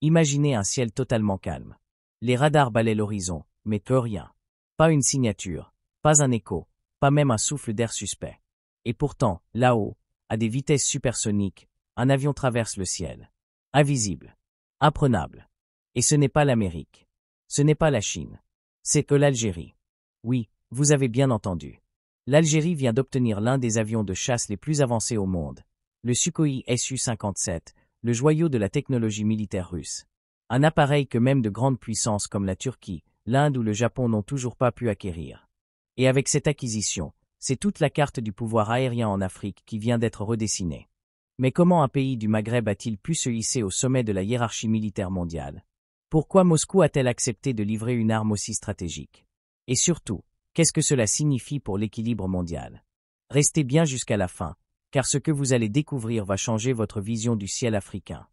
Imaginez un ciel totalement calme. Les radars balaient l'horizon, mais que rien. Pas une signature, pas un écho, pas même un souffle d'air suspect. Et pourtant, là-haut, à des vitesses supersoniques, un avion traverse le ciel. Invisible. Imprenable. Et ce n'est pas l'Amérique. Ce n'est pas la Chine. C'est que l'Algérie. Oui, vous avez bien entendu. L'Algérie vient d'obtenir l'un des avions de chasse les plus avancés au monde, le Sukhoi Su-57, le joyau de la technologie militaire russe. Un appareil que même de grandes puissances comme la Turquie, l'Inde ou le Japon n'ont toujours pas pu acquérir. Et avec cette acquisition, c'est toute la carte du pouvoir aérien en Afrique qui vient d'être redessinée. Mais comment un pays du Maghreb a-t-il pu se hisser au sommet de la hiérarchie militaire mondiale? Pourquoi Moscou a-t-elle accepté de livrer une arme aussi stratégique? Et surtout, qu'est-ce que cela signifie pour l'équilibre mondial? Restez bien jusqu'à la fin, car ce que vous allez découvrir va changer votre vision du ciel africain.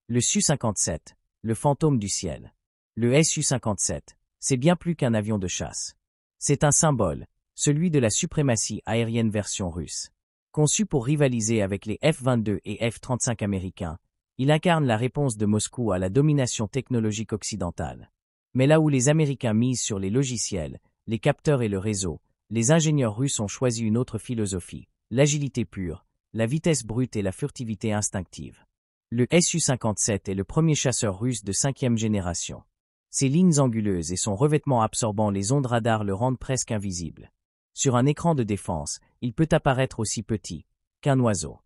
Le Su-57, le fantôme du ciel. Le Su-57, c'est bien plus qu'un avion de chasse. C'est un symbole, celui de la suprématie aérienne version russe. Conçu pour rivaliser avec les F-22 et F-35 américains, il incarne la réponse de Moscou à la domination technologique occidentale. Mais là où les Américains misent sur les logiciels, les capteurs et le réseau, les ingénieurs russes ont choisi une autre philosophie, l'agilité pure, la vitesse brute et la furtivité instinctive. Le Su-57 est le premier chasseur russe de 5e génération. Ses lignes anguleuses et son revêtement absorbant les ondes radar le rendent presque invisible. Sur un écran de défense, il peut apparaître aussi petit qu'un oiseau.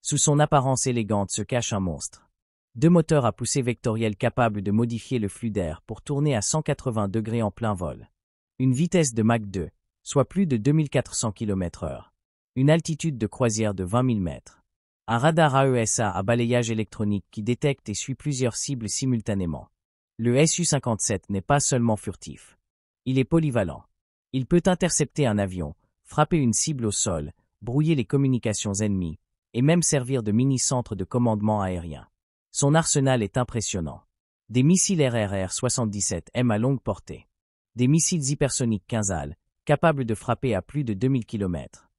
Sous son apparence élégante se cache un monstre. 2 moteurs à poussée vectorielle capables de modifier le flux d'air pour tourner à 180 degrés en plein vol. Une vitesse de Mach 2, soit plus de 2400 km/h. Une altitude de croisière de 20 000 mètres. Un radar AESA à balayage électronique qui détecte et suit plusieurs cibles simultanément. Le Su-57 n'est pas seulement furtif. Il est polyvalent. Il peut intercepter un avion, frapper une cible au sol, brouiller les communications ennemies, et même servir de mini-centre de commandement aérien. Son arsenal est impressionnant. Des missiles RRR-77M à longue portée. Des missiles hypersoniques Kinzhal, capables de frapper à plus de 2000 km.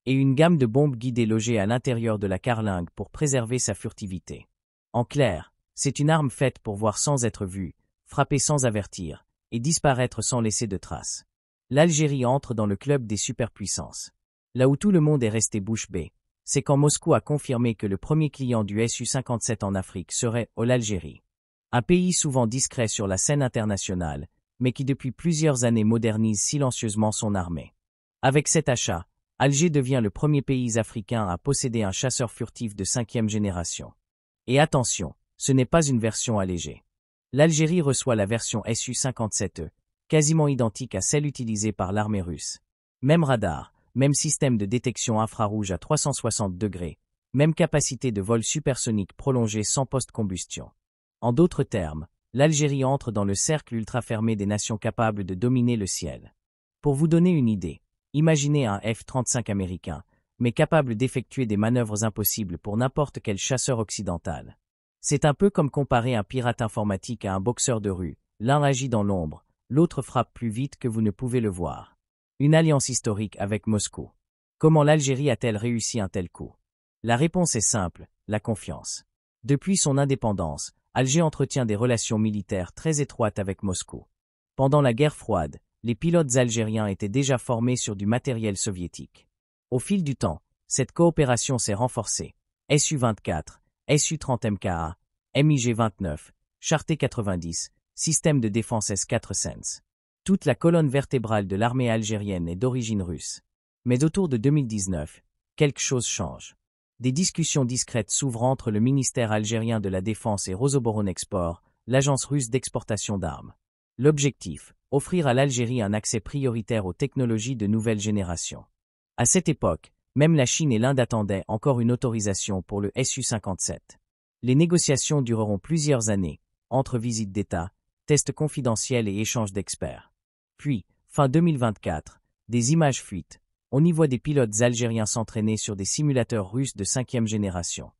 Et une gamme de bombes guidées logées à l'intérieur de la carlingue pour préserver sa furtivité. En clair, c'est une arme faite pour voir sans être vue, frapper sans avertir, et disparaître sans laisser de traces. L'Algérie entre dans le club des superpuissances. Là où tout le monde est resté bouche bée, c'est quand Moscou a confirmé que le premier client du Su-57 en Afrique serait l'Algérie. Un pays souvent discret sur la scène internationale, mais qui depuis plusieurs années modernise silencieusement son armée. Avec cet achat, Alger devient le premier pays africain à posséder un chasseur furtif de 5e génération. Et attention, ce n'est pas une version allégée. L'Algérie reçoit la version Su-57E, quasiment identique à celle utilisée par l'armée russe. Même radar, même système de détection infrarouge à 360 degrés, même capacité de vol supersonique prolongée sans post-combustion. En d'autres termes, l'Algérie entre dans le cercle ultra fermé des nations capables de dominer le ciel. Pour vous donner une idée, imaginez un F-35 américain, mais capable d'effectuer des manœuvres impossibles pour n'importe quel chasseur occidental. C'est un peu comme comparer un pirate informatique à un boxeur de rue, l'un agit dans l'ombre, l'autre frappe plus vite que vous ne pouvez le voir. Une alliance historique avec Moscou. Comment l'Algérie a-t-elle réussi un tel coup? La réponse est simple, la confiance. Depuis son indépendance, Alger entretient des relations militaires très étroites avec Moscou. Pendant la guerre froide, les pilotes algériens étaient déjà formés sur du matériel soviétique. Au fil du temps, cette coopération s'est renforcée. Su-24, Su-30 MKA, MiG-29, Charté 90, système de défense S-4 Sense. Toute la colonne vertébrale de l'armée algérienne est d'origine russe. Mais autour de 2019, quelque chose change. Des discussions discrètes s'ouvrent entre le ministère algérien de la Défense et Rosoboronexport, l'agence russe d'exportation d'armes. L'objectif, offrir à l'Algérie un accès prioritaire aux technologies de nouvelle génération. À cette époque, même la Chine et l'Inde attendaient encore une autorisation pour le Su-57. Les négociations dureront plusieurs années, entre visites d'État, tests confidentiels et échanges d'experts. Puis, fin 2024, des images fuitent. On y voit des pilotes algériens s'entraîner sur des simulateurs russes de 5e génération.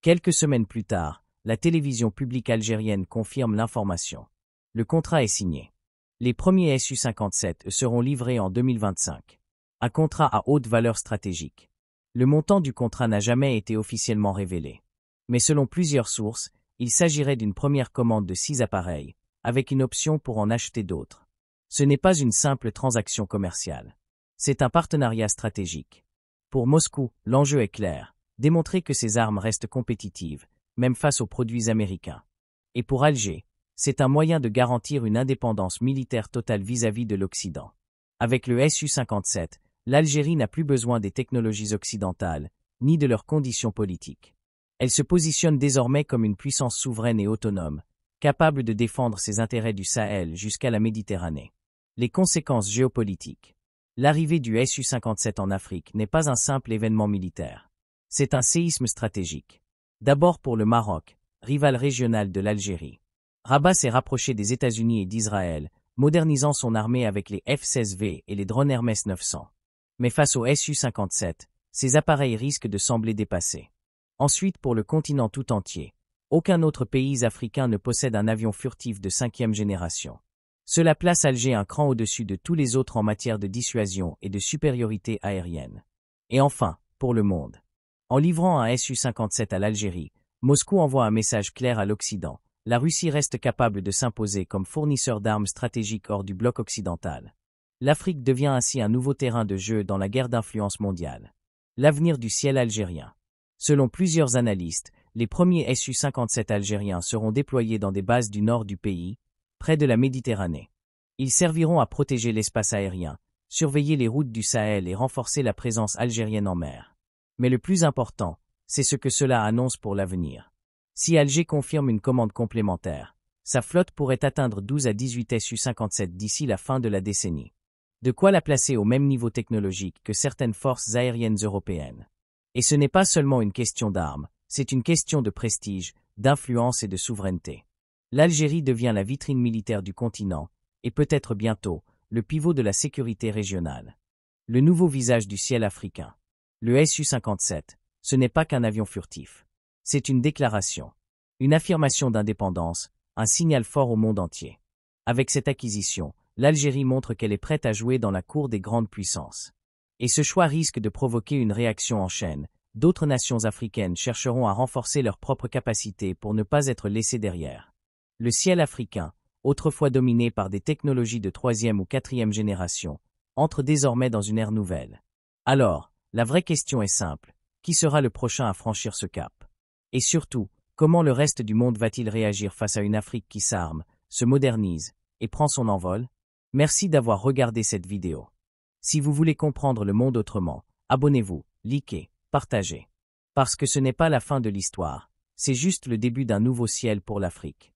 Quelques semaines plus tard, la télévision publique algérienne confirme l'information. Le contrat est signé. Les premiers Su-57 seront livrés en 2025. Un contrat à haute valeur stratégique. Le montant du contrat n'a jamais été officiellement révélé. Mais selon plusieurs sources, Il s'agirait d'une première commande de 6 appareils, avec une option pour en acheter d'autres. Ce n'est pas une simple transaction commerciale. C'est un partenariat stratégique. Pour Moscou, l'enjeu est clair, démontrer que ses armes restent compétitives, même face aux produits américains. Et pour Alger, c'est un moyen de garantir une indépendance militaire totale vis-à-vis de l'Occident. Avec le Su-57, l'Algérie n'a plus besoin des technologies occidentales, ni de leurs conditions politiques. Elle se positionne désormais comme une puissance souveraine et autonome, capable de défendre ses intérêts du Sahel jusqu'à la Méditerranée. Les conséquences géopolitiques. L'arrivée du Su-57 en Afrique n'est pas un simple événement militaire. C'est un séisme stratégique. D'abord pour le Maroc, rival régional de l'Algérie. Rabat s'est rapproché des États-Unis et d'Israël, modernisant son armée avec les F-16V et les drones Hermès 900. Mais face au Su-57, ces appareils risquent de sembler dépassés. Ensuite pour le continent tout entier, aucun autre pays africain ne possède un avion furtif de 5e génération. Cela place Alger un cran au-dessus de tous les autres en matière de dissuasion et de supériorité aérienne. Et enfin, pour le monde. En livrant un Su-57 à l'Algérie, Moscou envoie un message clair à l'Occident. La Russie reste capable de s'imposer comme fournisseur d'armes stratégiques hors du bloc occidental. L'Afrique devient ainsi un nouveau terrain de jeu dans la guerre d'influence mondiale. L'avenir du ciel algérien. Selon plusieurs analystes, les premiers Su-57 algériens seront déployés dans des bases du nord du pays, près de la Méditerranée. Ils serviront à protéger l'espace aérien, surveiller les routes du Sahel et renforcer la présence algérienne en mer. Mais le plus important, c'est ce que cela annonce pour l'avenir. Si Alger confirme une commande complémentaire, sa flotte pourrait atteindre 12 à 18 Su-57 d'ici la fin de la décennie. De quoi la placer au même niveau technologique que certaines forces aériennes européennes. Et ce n'est pas seulement une question d'armes, c'est une question de prestige, d'influence et de souveraineté. L'Algérie devient la vitrine militaire du continent, et peut-être bientôt, le pivot de la sécurité régionale. Le nouveau visage du ciel africain. Le Su-57, ce n'est pas qu'un avion furtif. C'est une déclaration, une affirmation d'indépendance, un signal fort au monde entier. Avec cette acquisition, l'Algérie montre qu'elle est prête à jouer dans la cour des grandes puissances. Et ce choix risque de provoquer une réaction en chaîne. D'autres nations africaines chercheront à renforcer leurs propres capacités pour ne pas être laissées derrière. Le ciel africain, autrefois dominé par des technologies de 3e ou 4e génération, entre désormais dans une ère nouvelle. Alors, la vraie question est simple, qui sera le prochain à franchir ce cap? Et surtout, comment le reste du monde va-t-il réagir face à une Afrique qui s'arme, se modernise, et prend son envol? Merci d'avoir regardé cette vidéo. Si vous voulez comprendre le monde autrement, abonnez-vous, likez, partagez. Parce que ce n'est pas la fin de l'histoire, c'est juste le début d'un nouveau ciel pour l'Afrique.